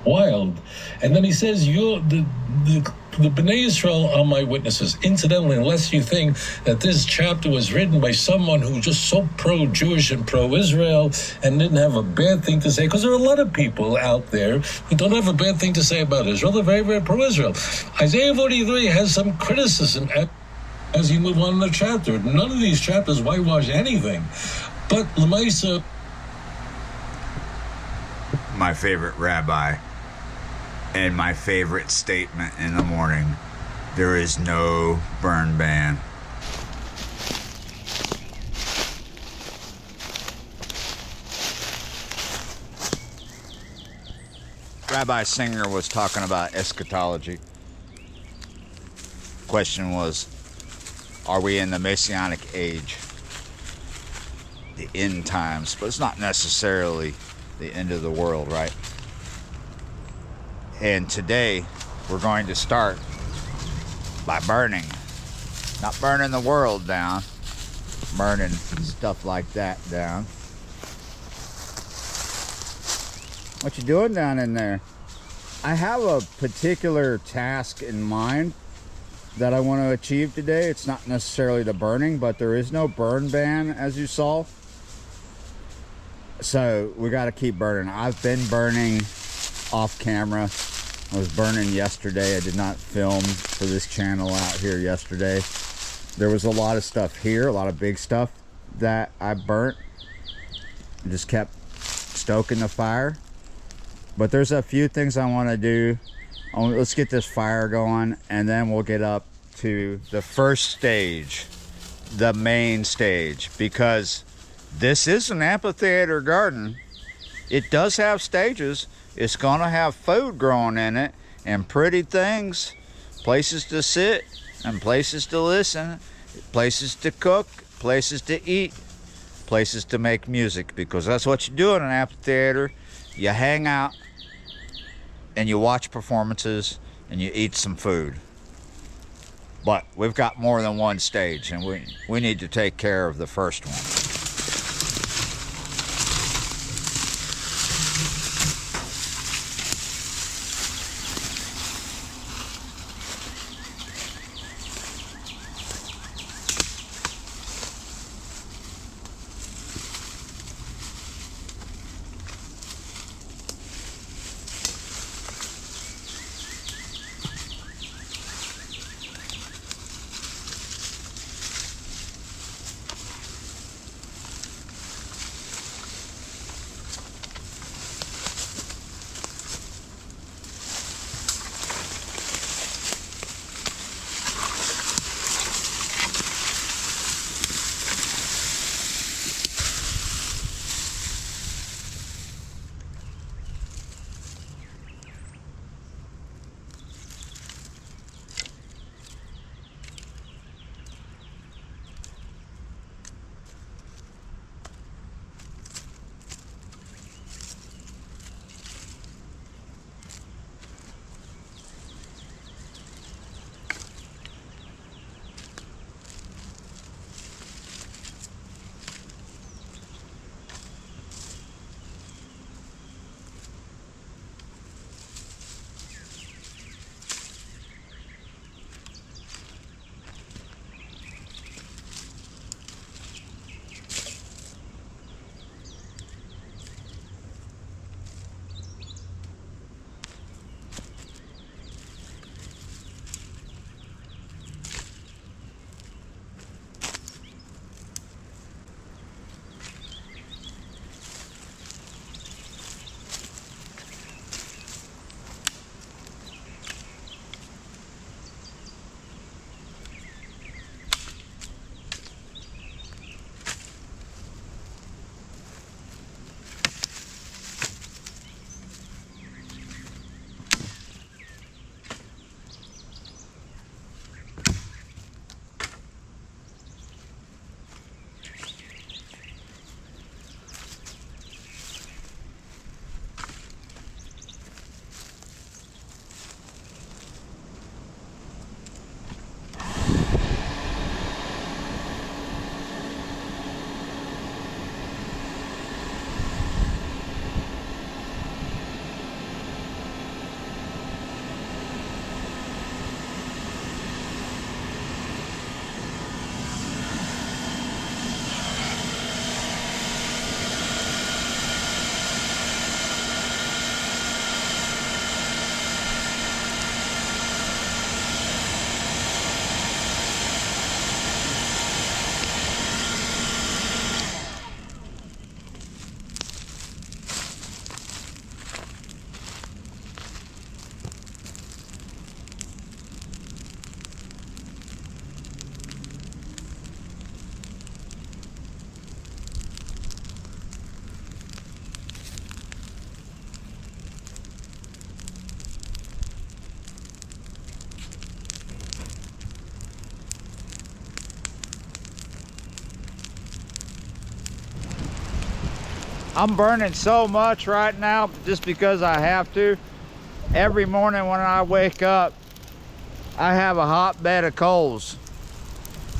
wild. And then he says, the B'nai Israel are my witnesses. Incidentally, unless you think that this chapter was written by someone who's just so pro-Jewish and pro-Israel and didn't have a bad thing to say, because there are a lot of people out there who don't have a bad thing to say about Israel. They're very, very pro-Israel. Isaiah 43 has some criticism as you move on in the chapter. None of these chapters whitewash anything. But Lemaisa... My favorite rabbi and my favorite statement in the morning: there is no burn ban. Rabbi Singer was talking about eschatology. Question was, are we in the Messianic age? The end times, but it's not necessarily the end of the world, right? And today we're going to start by burning. Not burning the world down, burning stuff like that down. What you doing down in there? I have a particular task in mind that I want to achieve today. It's not necessarily the burning, but there is no burn ban, as you saw. So we got to keep burning. I've been burning off camera. I was burning yesterday. I did not film for this channel out here yesterday. There was a lot of stuff here, a lot of big stuff that I burnt. I just kept stoking the fire. But there's a few things I want to do. Let's get this fire going, and then we'll get up to the first stage, the main stage, because this is an amphitheater garden. It does have stages. It's going to have food growing in it and pretty things, places to sit and places to listen, places to cook, places to eat, places to make music, because that's what you do in an amphitheater. You hang out and you watch performances and you eat some food. But we've got more than one stage, and we need to take care of the first one. I'm burning so much right now just because I have to. Every morning when I wake up, I have a hot bed of coals,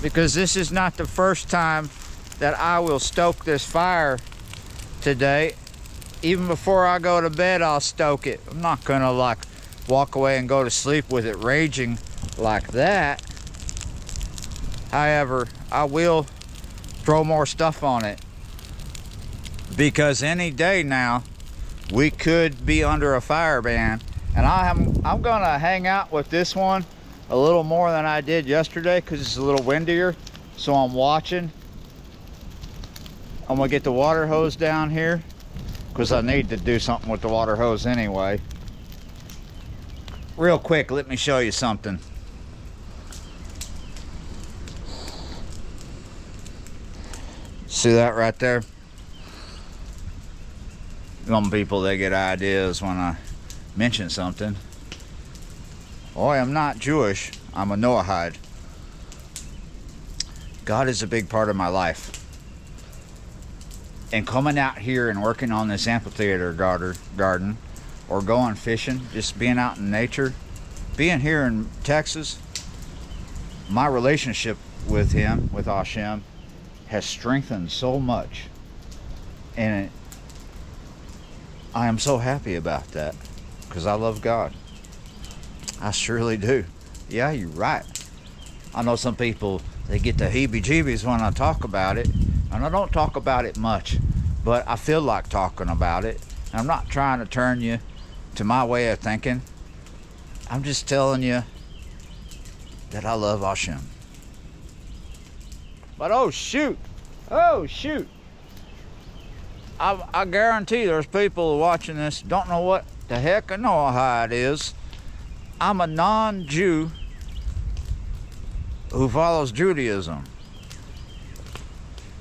because this is not the first time that I will stoke this fire today. Even before I go to bed, I'll stoke it. I'm not gonna like walk away and go to sleep with it raging like that. However, I will throw more stuff on it, because any day now we could be under a fire ban. And I'm gonna hang out with this one a little more than I did yesterday because it's a little windier. So I'm watching. I'm gonna get the water hose down here because I need to do something with the water hose anyway. Real quick, let me show you something. See that right there? Some people, they get ideas when I mention something. Oh, I'm not Jewish. I'm a Noahide. God is a big part of my life. And coming out here and working on this amphitheater garden, or going fishing, just being out in nature, being here in Texas, my relationship with him, with Hashem, has strengthened so much. And I am so happy about that, because I love God. I surely do. Yeah, you're right. I know some people, they get the heebie-jeebies when I talk about it, and I don't talk about it much, but I feel like talking about it. And I'm not trying to turn you to my way of thinking. I'm just telling you that I love Hashem. But oh shoot, I guarantee there's people watching this don't know what the heck a Noahide is. I'm a non-Jew who follows Judaism.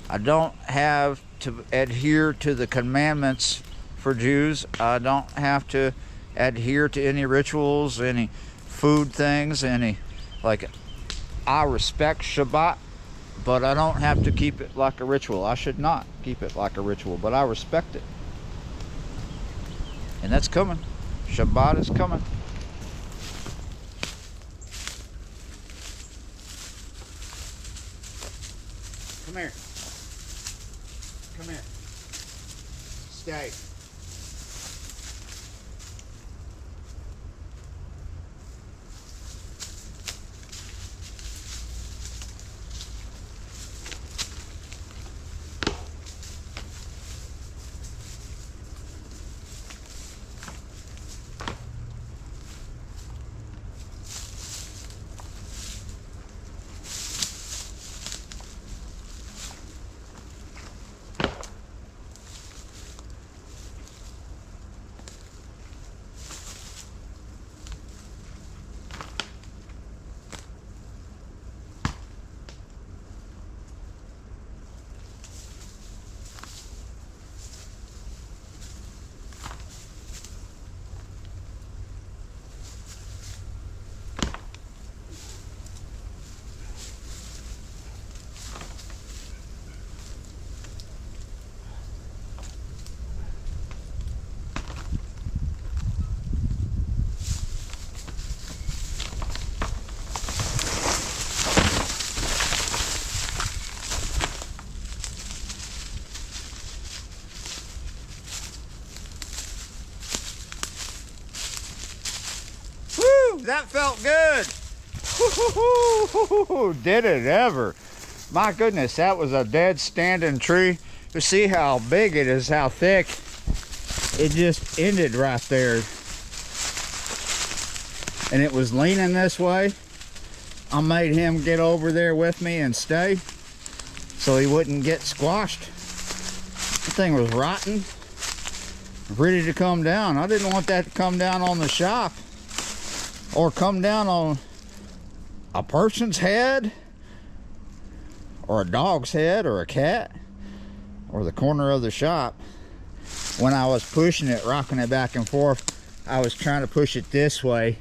I don't have to adhere to the commandments for Jews. I don't have to adhere to any rituals, any food things, I respect Shabbat, but I don't have to keep it like a ritual. I should not keep it like a ritual, but I respect it. And that's coming. Shabbat is coming. Come here. Come here. Stay. That felt good. Did it ever. My goodness, that was a dead standing tree. You see how big it is, how thick. It just ended right there. And it was leaning this way. I made him get over there with me and stay so he wouldn't get squashed. The thing was rotten, ready to come down. I didn't want that to come down on the shop or come down on a person's head or a dog's head or a cat or the corner of the shop. When I was pushing it, rocking it back and forth, I was trying to push it this way,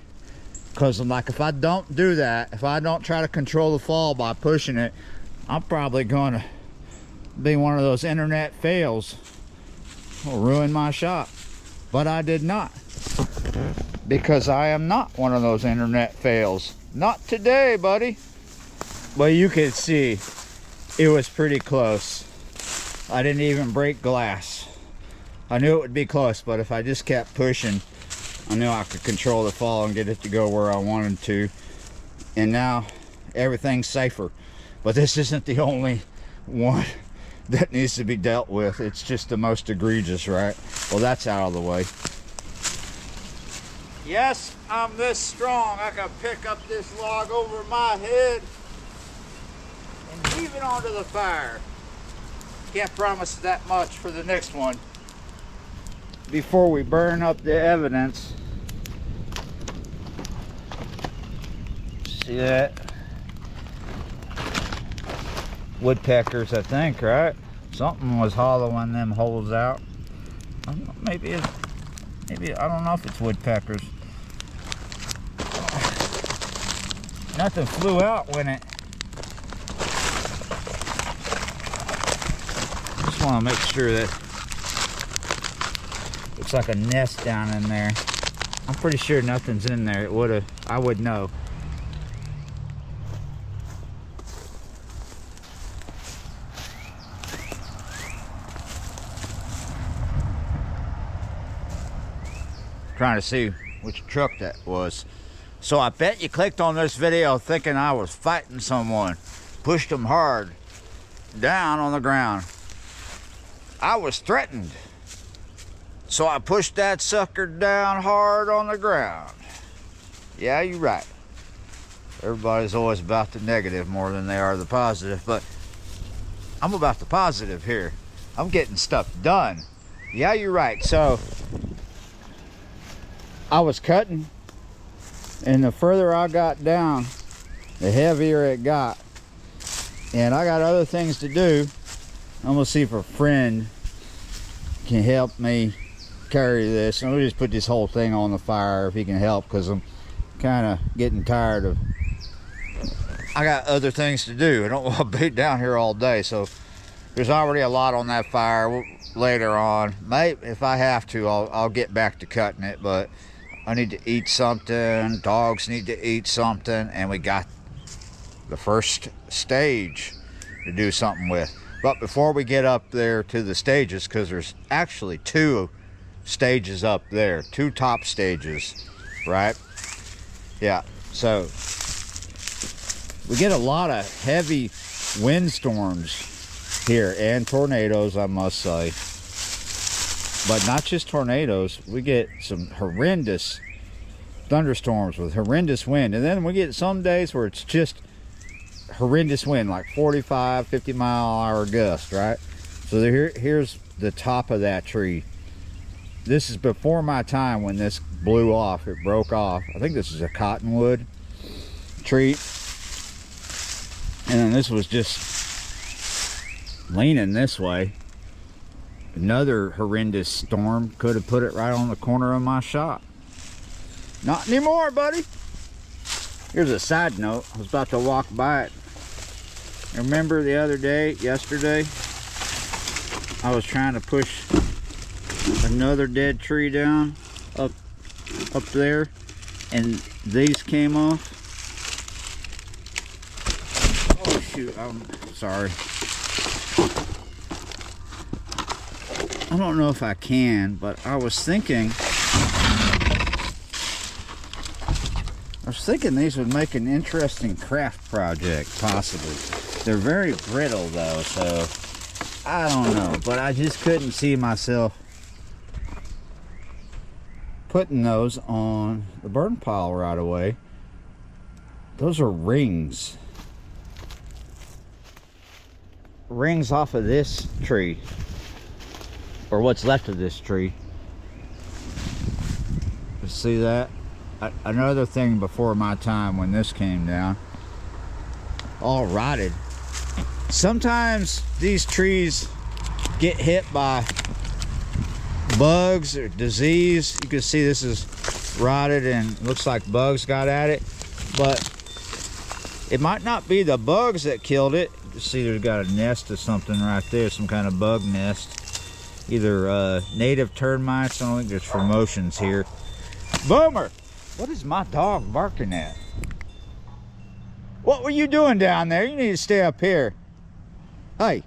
because I'm like, if I don't do that, if I don't try to control the fall by pushing it, I'm probably gonna be one of those internet fails will ruin my shot. But I did not. Because I am not one of those internet fails. Not today, buddy. Well, you could see it was pretty close. I didn't even break glass. I knew it would be close, but if I just kept pushing, I knew I could control the fall and get it to go where I wanted to. And now everything's safer. But this isn't the only one that needs to be dealt with. It's just the most egregious, right? Well, that's out of the way. Yes, I'm this strong. I can pick up this log over my head and heave it onto the fire. Can't promise that much for the next one. Before we burn up the evidence, see that? Woodpeckers, I think, right? Something was hollowing them holes out. I don't know, maybe I don't know if it's woodpeckers. Nothing flew out when it. Just want to make sure that looks like a nest down in there. I'm pretty sure nothing's in there. It would have. I would know. Trying to see which truck that was. So I bet you clicked on this video thinking I was fighting someone. Pushed them hard down on the ground. I was threatened. So I pushed that sucker down hard on the ground. Yeah, you're right. Everybody's always about the negative more than they are the positive, but I'm about the positive here. I'm getting stuff done. Yeah, you're right. So I was cutting, and the further I got down, the heavier it got. And I got other things to do. I'm gonna see if a friend can help me carry this. I'm gonna just put this whole thing on the fire if he can help, because I'm kind of getting tired of. I got other things to do. I don't want to be down here all day, so there's already a lot on that fire. Later on, maybe if I have to, I'll get back to cutting it, but I need to eat something, dogs need to eat something, and we got the first stage to do something with. But before we get up there to the stages, because there's actually 2 stages up there, 2 top stages, right? Yeah, so we get a lot of heavy windstorms here, and tornadoes, I must say. But not just tornadoes, we get some horrendous thunderstorms with horrendous wind. And then we get some days where it's just horrendous wind, like 45, 50 mile an hour gust, right? So here's the top of that tree. This is before my time when this blew off. It broke off. I think this is a cottonwood tree. And then this was just leaning this way. Another horrendous storm could have put it right on the corner of my shop. Not anymore, buddy. Here's a side note. I was about to walk by it. Remember the other day, yesterday, I was trying to push another dead tree down up there, and these came off. Oh shoot, I'm sorry. I don't know if I can, but I was thinking these would make an interesting craft project, possibly. They're very brittle though, so I don't know, but I just couldn't see myself putting those on the burn pile right away. Those are rings off of this tree, or what's left of this tree. You see that? Another thing before my time when this came down, all rotted. Sometimes these trees get hit by bugs or disease. You can see this is rotted and looks like bugs got at it, but it might not be the bugs that killed it. You see there's got a nest of something right there, some kind of bug nest. either native termites. I don't think there's promotions here. Boomer! What is my dog barking at? What were you doing down there? You need to stay up here. Hey.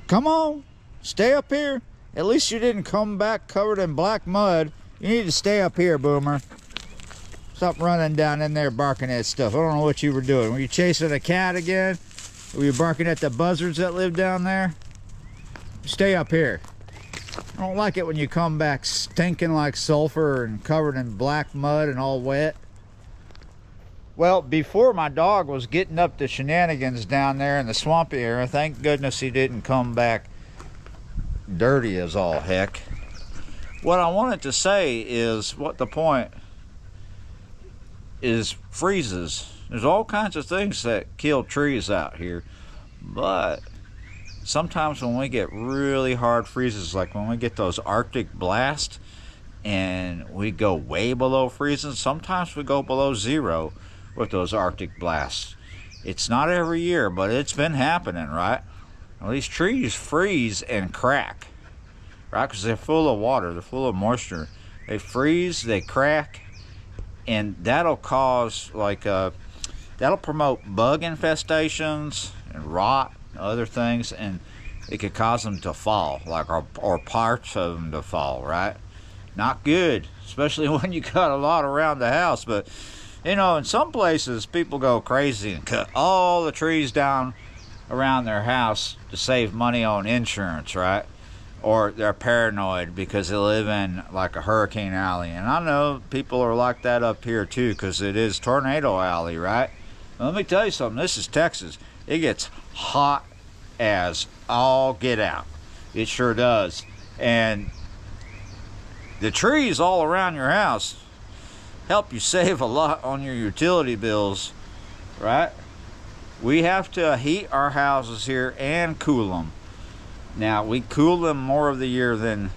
Come on. Stay up here. At least you didn't come back covered in black mud. You need to stay up here, Boomer. Stop running down in there barking at stuff. I don't know what you were doing. Were you chasing a cat again? Were you barking at the buzzards that live down there? Stay up here. I don't like it when you come back stinking like sulfur and covered in black mud and all wet. Well, before my dog was getting up to shenanigans down there in the swampy area, thank goodness he didn't come back dirty as all heck. What I wanted to say is what the point is freezes. There's all kinds of things that kill trees out here, but sometimes when we get really hard freezes, like when we get those Arctic blasts and we go way below freezing, sometimes we go below zero with those Arctic blasts. It's not every year, but it's been happening, right? Well, these trees freeze and crack, right? Because they're full of water, they're full of moisture. They freeze, they crack, and that'll cause that'll promote bug infestations and rot and other things, and it could cause them to fall, or parts of them to fall, right? Not good, especially when you cut a lot around the house. But you know, in some places people go crazy and cut all the trees down around their house to save money on insurance, right? Or they're paranoid because they live in like a hurricane alley. And I know people are like that up here too, because it is tornado alley, right? Now, let me tell you something. This is Texas. It gets hot as all get out. It sure does. And the trees all around your house help you save a lot on your utility bills, right? We have to heat our houses here and cool them. Now, we cool them more of the year than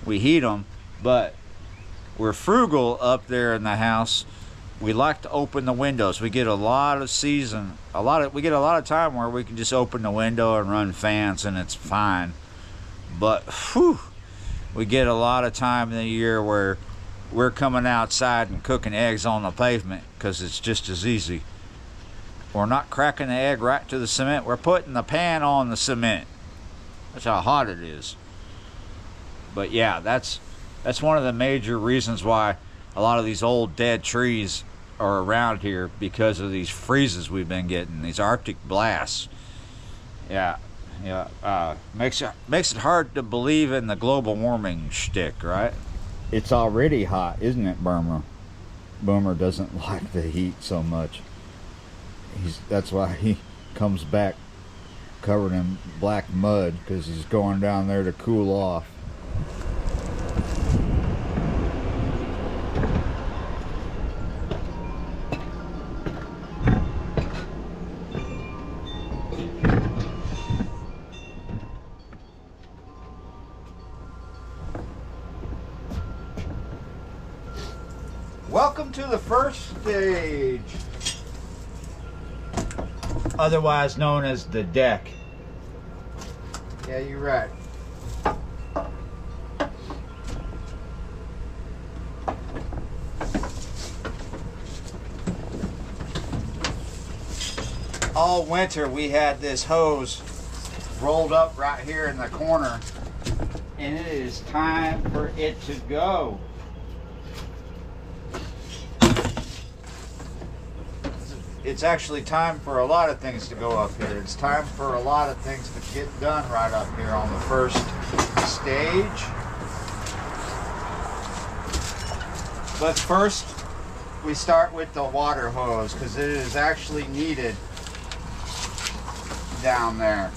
we heat them, but we're frugal up there in the house. We like to open the windows. We get a lot of time where we can just open the window and run fans and it's fine. But whew, we get a lot of time in the year where we're coming outside and cooking eggs on the pavement because it's just as easy. We're not cracking the egg right to the cement. We're putting the pan on the cement. That's how hot it is. But yeah, that's one of the major reasons why a lot of these old dead trees are around here, because of these freezes we've been getting, these Arctic blasts. Yeah, makes it hard to believe in the global warming shtick, right? It's already hot, isn't it, Boomer? Boomer doesn't like the heat so much. That's why he comes back covered in black mud, because he's going down there to cool off. Welcome to the first stage, otherwise known as the deck. Yeah, you're right. All winter we had this hose rolled up right here in the corner, and it is time for it to go. It's actually time for a lot of things to go up here. It's time for a lot of things to get done right up here on the first stage. But first, we start with the water hose, because it is actually needed down there.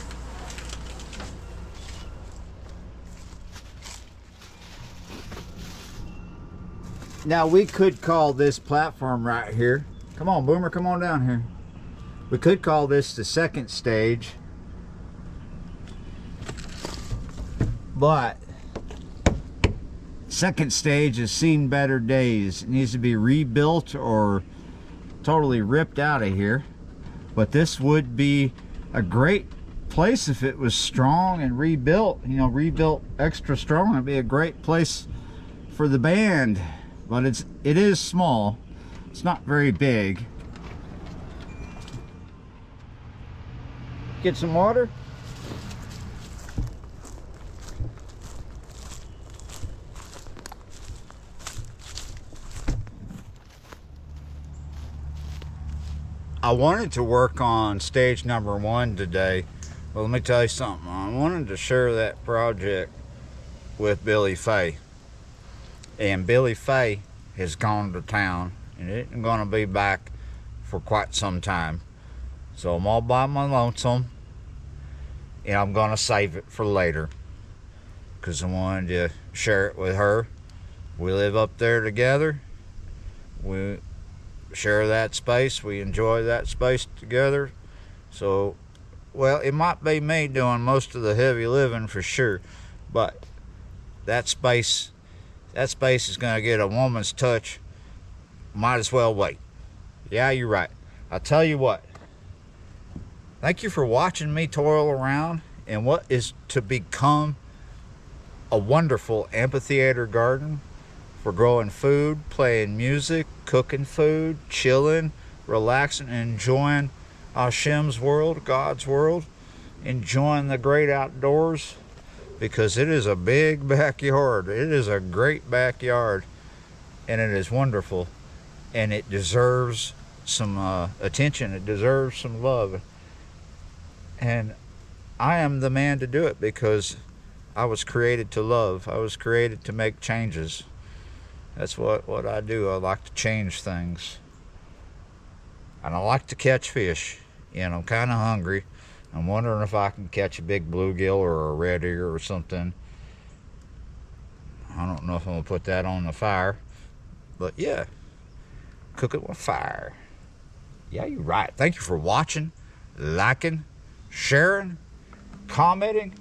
Now, we could call this platform right here. Come on, Boomer, come on down here. We could call this the second stage, but second stage has seen better days. It needs to be rebuilt or totally ripped out of here. But this would be a great place if it was strong and rebuilt, you know, rebuilt extra strong. It'd be a great place for the band, but it is small. It's not very big. Get some water. I wanted to work on stage number 1 today, but let me tell you something. I wanted to share that project with Billy Fay. And Billy Fay has gone to town and isn't going to be back for quite some time. So I'm all by my lonesome, and I'm going to save it for later because I wanted to share it with her. We live up there together. We share that space. We enjoy that space together. So, well, it might be me doing most of the heavy living for sure, but that space is going to get a woman's touch. Might as well wait. Yeah, you're right. I'll tell you what. Thank you for watching me toil around in what is to become a wonderful amphitheater garden for growing food, playing music, cooking food, chilling, relaxing, and enjoying Hashem's world, God's world, enjoying the great outdoors, because it is a big backyard. It is a great backyard, and it is wonderful, and it deserves some attention. It deserves some love, and I am the man to do it because I was created to love. I was created to make changes. That's what I do. I like to change things. And I like to catch fish. And I'm kind of hungry. I'm wondering if I can catch a big bluegill or a red ear or something. I don't know if I'm going to put that on the fire. But yeah, cook it with fire. Yeah, you're right. Thank you for watching, liking, sharing, commenting,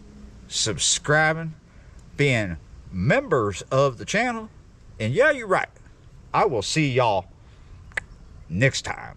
subscribing, being members of the channel. And yeah, you're right. I will see y'all next time.